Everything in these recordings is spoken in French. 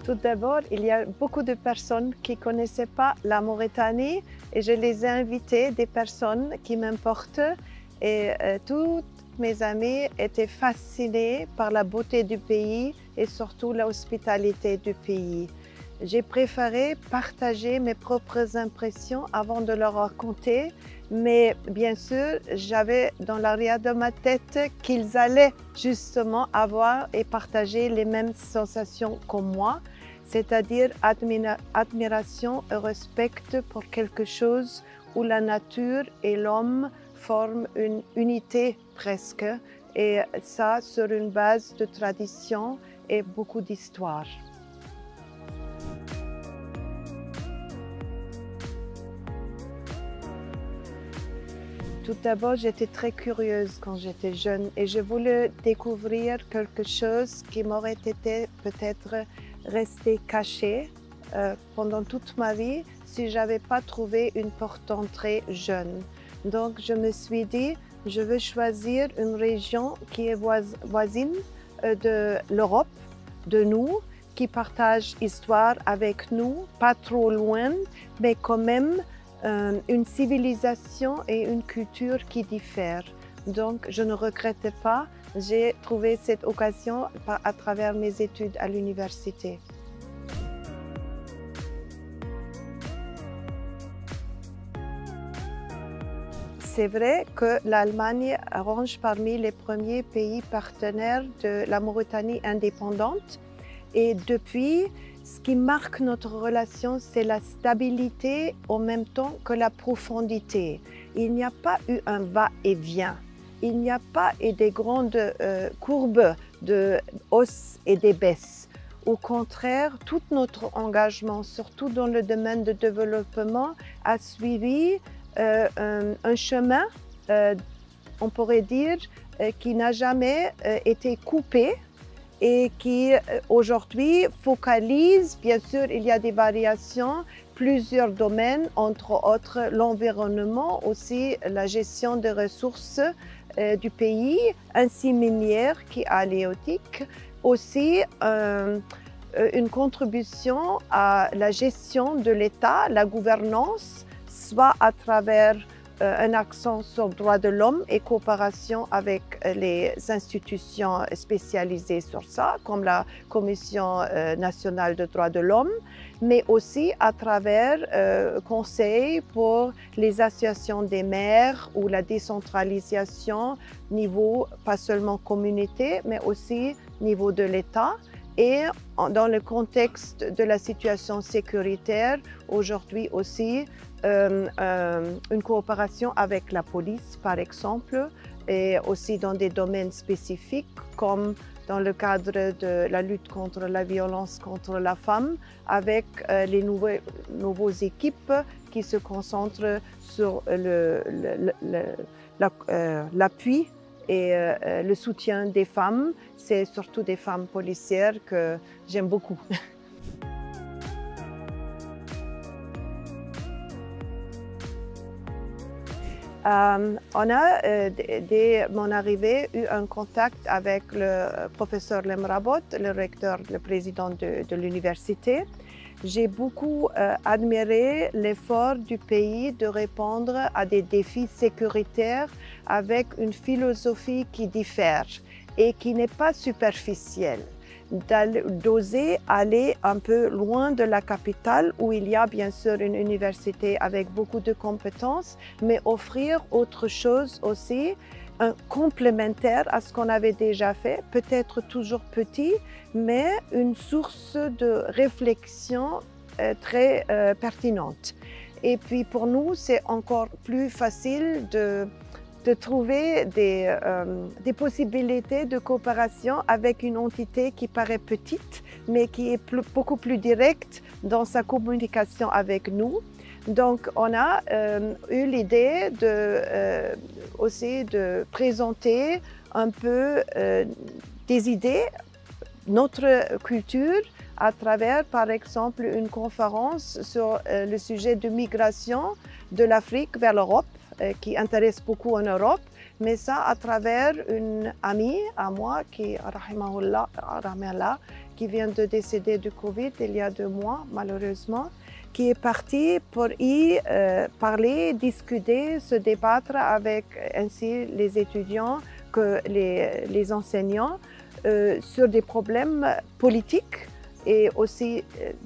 Tout d'abord, il y a beaucoup de personnes qui ne connaissaient pas la Mauritanie et je les ai invitées, des personnes qui m'importent et toutes mes amies étaient fascinées par la beauté du pays et surtout l'hospitalité du pays. J'ai préféré partager mes propres impressions avant de leur raconter, mais bien sûr, j'avais dans l'arrière de ma tête qu'ils allaient justement avoir et partager les mêmes sensations que moi, c'est-à-dire admiration et respect pour quelque chose où la nature et l'homme forment une unité presque, et ça sur une base de tradition et beaucoup d'histoire. Tout d'abord, j'étais très curieuse quand j'étais jeune et je voulais découvrir quelque chose qui m'aurait été peut-être resté caché pendant toute ma vie si je n'avais pas trouvé une porte d'entrée jeune. Donc, je me suis dit, je veux choisir une région qui est voisine de l'Europe, de nous, qui partage histoire avec nous, pas trop loin, mais quand même une civilisation et une culture qui diffèrent. Donc, je ne regrette pas, j'ai trouvé cette occasion à travers mes études à l'université. C'est vrai que l'Allemagne range parmi les premiers pays partenaires de la Mauritanie indépendante et depuis, ce qui marque notre relation, c'est la stabilité en même temps que la profondété. Il n'y a pas eu un va-et-vient. Il n'y a pas eu des grandes courbes de hausses et des baisses. Au contraire, tout notre engagement, surtout dans le domaine de développement, a suivi un chemin, on pourrait dire, qui n'a jamais été coupé et qui aujourd'hui focalise, bien sûr il y a des variations, plusieurs domaines, entre autres l'environnement, aussi la gestion des ressources du pays, ainsi minière qui est halieutique, aussi une contribution à la gestion de l'État, la gouvernance, soit à travers un accent sur le droit de l'homme et coopération avec les institutions spécialisées sur ça, comme la Commission nationale des droits de l'homme, mais aussi à travers conseils pour les associations des maires ou la décentralisation niveau pas seulement communauté, mais aussi niveau de l'État. Et dans le contexte de la situation sécuritaire, aujourd'hui aussi, une coopération avec la police, par exemple, et aussi dans des domaines spécifiques, comme dans le cadre de la lutte contre la violence contre la femme, avec les nouvelles équipes qui se concentrent sur l'appui et le soutien des femmes. C'est surtout des femmes policières que j'aime beaucoup. On a, dès mon arrivée, eu un contact avec le professeur Lemrabot, le recteur, le président de l'université. J'ai beaucoup admiré l'effort du pays de répondre à des défis sécuritaires avec une philosophie qui diffère et qui n'est pas superficielle. D'oser aller un peu loin de la capitale où il y a bien sûr une université avec beaucoup de compétences, mais offrir autre chose aussi, un complémentaire à ce qu'on avait déjà fait, peut-être toujours petit, mais une source de réflexion très pertinente. Et puis pour nous, c'est encore plus facile de trouver des possibilités de coopération avec une entité qui paraît petite, mais qui est beaucoup plus directe dans sa communication avec nous. Donc, on a eu l'idée aussi de présenter un peu des idées, notre culture, à travers, par exemple, une conférence sur le sujet de migration de l'Afrique vers l'Europe, qui intéresse beaucoup en Europe, mais ça à travers une amie à moi qui, rahimahullah, qui vient de décéder du Covid il y a 2 mois, malheureusement, qui est partie pour y parler, discuter, se débattre avec ainsi les étudiants que les enseignants sur des problèmes politiques et aussi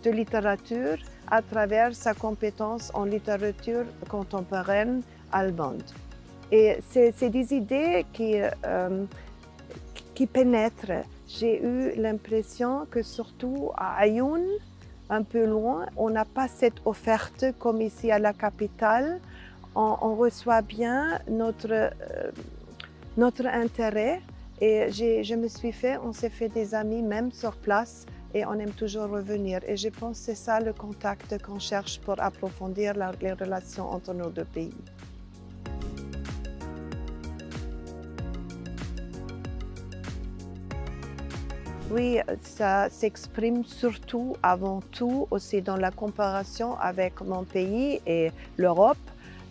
de littérature à travers sa compétence en littérature contemporaine allemande. Et c'est des idées qui pénètrent. J'ai eu l'impression que surtout à Aïoun, un peu loin, on n'a pas cette offerte comme ici à la capitale. On reçoit bien notre intérêt et on s'est fait des amis même sur place et on aime toujours revenir. Et je pense que c'est ça le contact qu'on cherche pour approfondir les relations entre nos 2 pays. Oui, ça s'exprime surtout, avant tout, aussi dans la comparaison avec mon pays et l'Europe,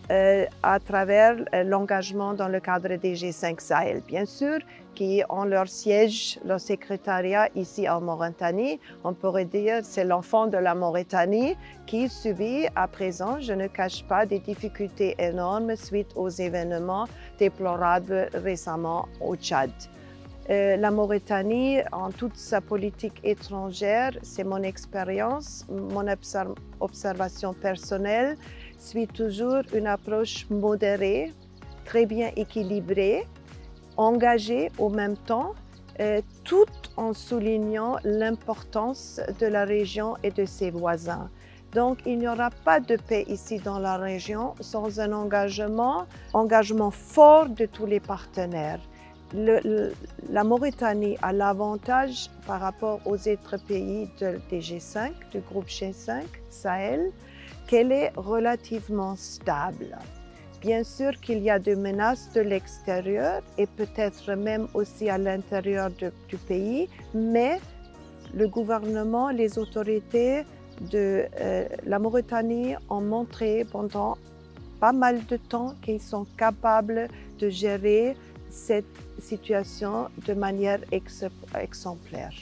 à travers l'engagement dans le cadre des G5 Sahel, bien sûr, qui ont leur siège, leur secrétariat ici en Mauritanie. On pourrait dire que c'est l'enfant de la Mauritanie qui subit à présent, je ne cache pas, des difficultés énormes suite aux événements déplorables récemment au Tchad. La Mauritanie, en toute sa politique étrangère, c'est mon expérience, mon observation personnelle, suit toujours une approche modérée, très bien équilibrée, engagée au même temps, tout en soulignant l'importance de la région et de ses voisins. Donc, il n'y aura pas de paix ici dans la région sans un engagement fort de tous les partenaires. La Mauritanie a l'avantage par rapport aux autres pays des G5, du groupe G5 Sahel, qu'elle est relativement stable. Bien sûr qu'il y a des menaces de l'extérieur et peut-être même aussi à l'intérieur du pays, mais le gouvernement, les autorités de la Mauritanie ont montré pendant pas mal de temps qu'ils sont capables de gérer cette situation de manière exemplaire.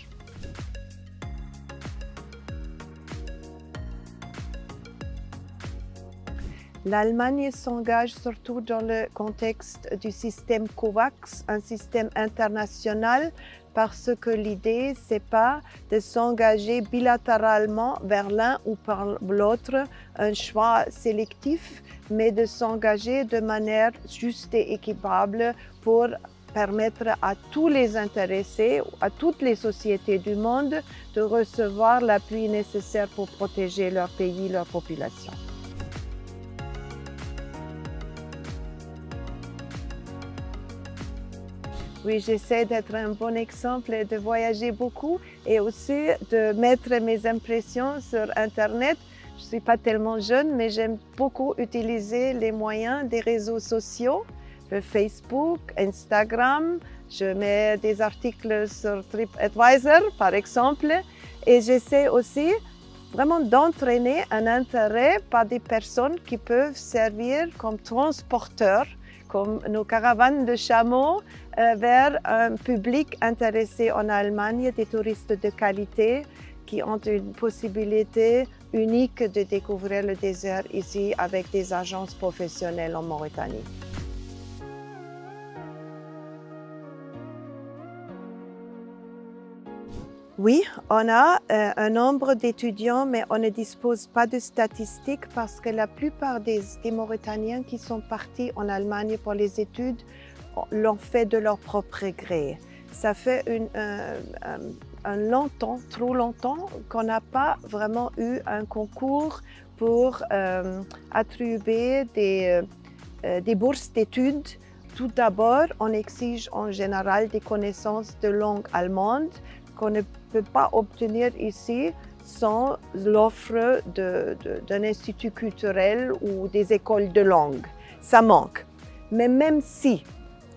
L'Allemagne s'engage surtout dans le contexte du système COVAX, un système international, parce que l'idée, ce n'est pas de s'engager bilatéralement vers l'un ou par l'autre, un choix sélectif, mais de s'engager de manière juste et équitable pour permettre à tous les intéressés, à toutes les sociétés du monde, de recevoir l'appui nécessaire pour protéger leur pays, leur population. Oui, j'essaie d'être un bon exemple et de voyager beaucoup et aussi de mettre mes impressions sur Internet. Je ne suis pas tellement jeune, mais j'aime beaucoup utiliser les moyens des réseaux sociaux, le Facebook, Instagram. Je mets des articles sur TripAdvisor, par exemple, et j'essaie aussi vraiment d'entraîner un intérêt par des personnes qui peuvent servir comme transporteurs, comme nos caravanes de chameaux, vers un public intéressé en Allemagne, des touristes de qualité qui ont une possibilité unique de découvrir le désert ici avec des agences professionnelles en Mauritanie. Oui, on a un nombre d'étudiants, mais on ne dispose pas de statistiques parce que la plupart des Mauritaniens qui sont partis en Allemagne pour les études l'ont fait de leur propre gré. Ça fait trop longtemps qu'on n'a pas vraiment eu un concours pour attribuer des bourses d'études. Tout d'abord, on exige en général des connaissances de langue allemande qu'on ne peut pas obtenir ici sans l'offre d'un institut culturel ou des écoles de langue. Ça manque. Mais même si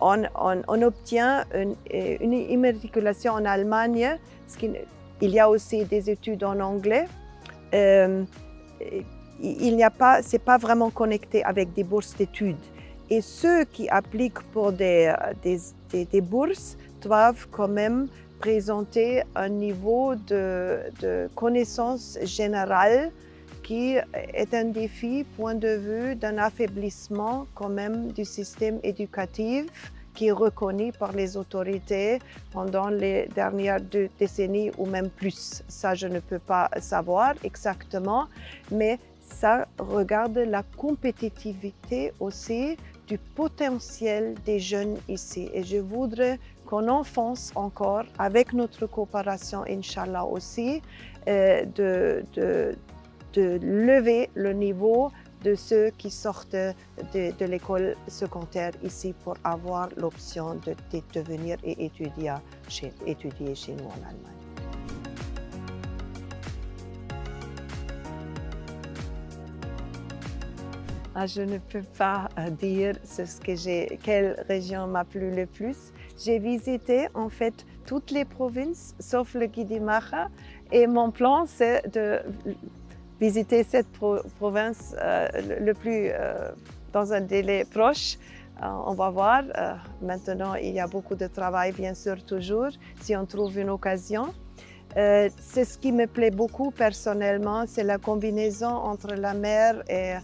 on obtient une immatriculation en Allemagne, il y a aussi des études en anglais, c'est pas vraiment connecté avec des bourses d'études. Et ceux qui appliquent pour des bourses doivent quand même présenter un niveau de connaissance générale qui est un défi, point de vue d'un affaiblissement quand même du système éducatif qui est reconnu par les autorités pendant les dernières 2 décennies ou même plus. Ça, je ne peux pas savoir exactement, mais ça regarde la compétitivité aussi du potentiel des jeunes ici. Et je voudrais qu'on enfonce encore, avec notre coopération, Inch'Allah aussi, de lever le niveau de ceux qui sortent de l'école secondaire ici pour avoir l'option de venir et étudier chez nous en Allemagne. Je ne peux pas dire quelle région m'a plu le plus. J'ai visité en fait toutes les provinces sauf le Guidimacha et mon plan c'est de visiter cette province dans un délai proche. On va voir. Maintenant, il y a beaucoup de travail, bien sûr, toujours, si on trouve une occasion. C'est ce qui me plaît beaucoup personnellement, c'est la combinaison entre la mer et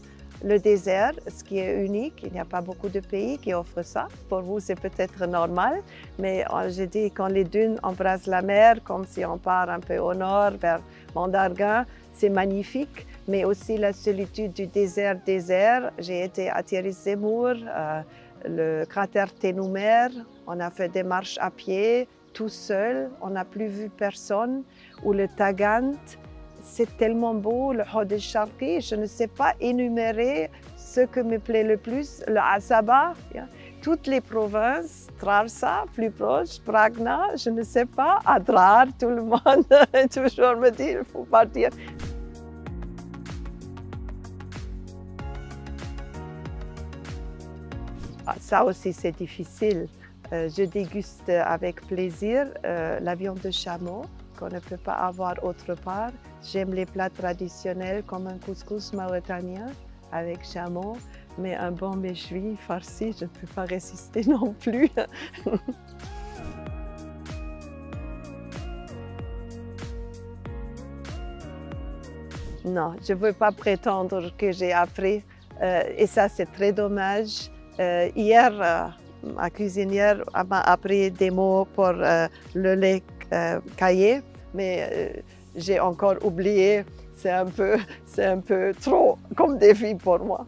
le désert, ce qui est unique. Il n'y a pas beaucoup de pays qui offrent ça. Pour vous, c'est peut-être normal, mais je dis quand les dunes embrassent la mer, comme si on part un peu au nord vers Mandarguin, c'est magnifique, mais aussi la solitude du désert. J'ai été à Tiris Zemmour, le cratère Tenoumer, on a fait des marches à pied, tout seul, on n'a plus vu personne, ou le Tagant. C'est tellement beau, le Hod el-Sharqi, je ne sais pas énumérer ce que me plaît le plus, le Asaba, toutes les provinces, Trarza, plus proche, Pragna, je ne sais pas, Adrar, tout le monde toujours me dit il faut partir. Ça aussi c'est difficile. Je déguste avec plaisir la viande de chameau qu'on ne peut pas avoir autre part. J'aime les plats traditionnels comme un couscous mauritanien avec chameau, mais un bon méchoui farci, je ne peux pas résister non plus. Non, je ne veux pas prétendre que j'ai appris et ça c'est très dommage. Hier, ma cuisinière m'a appris des mots pour le lait caillé, mais j'ai encore oublié. C'est un peu trop comme défi pour moi.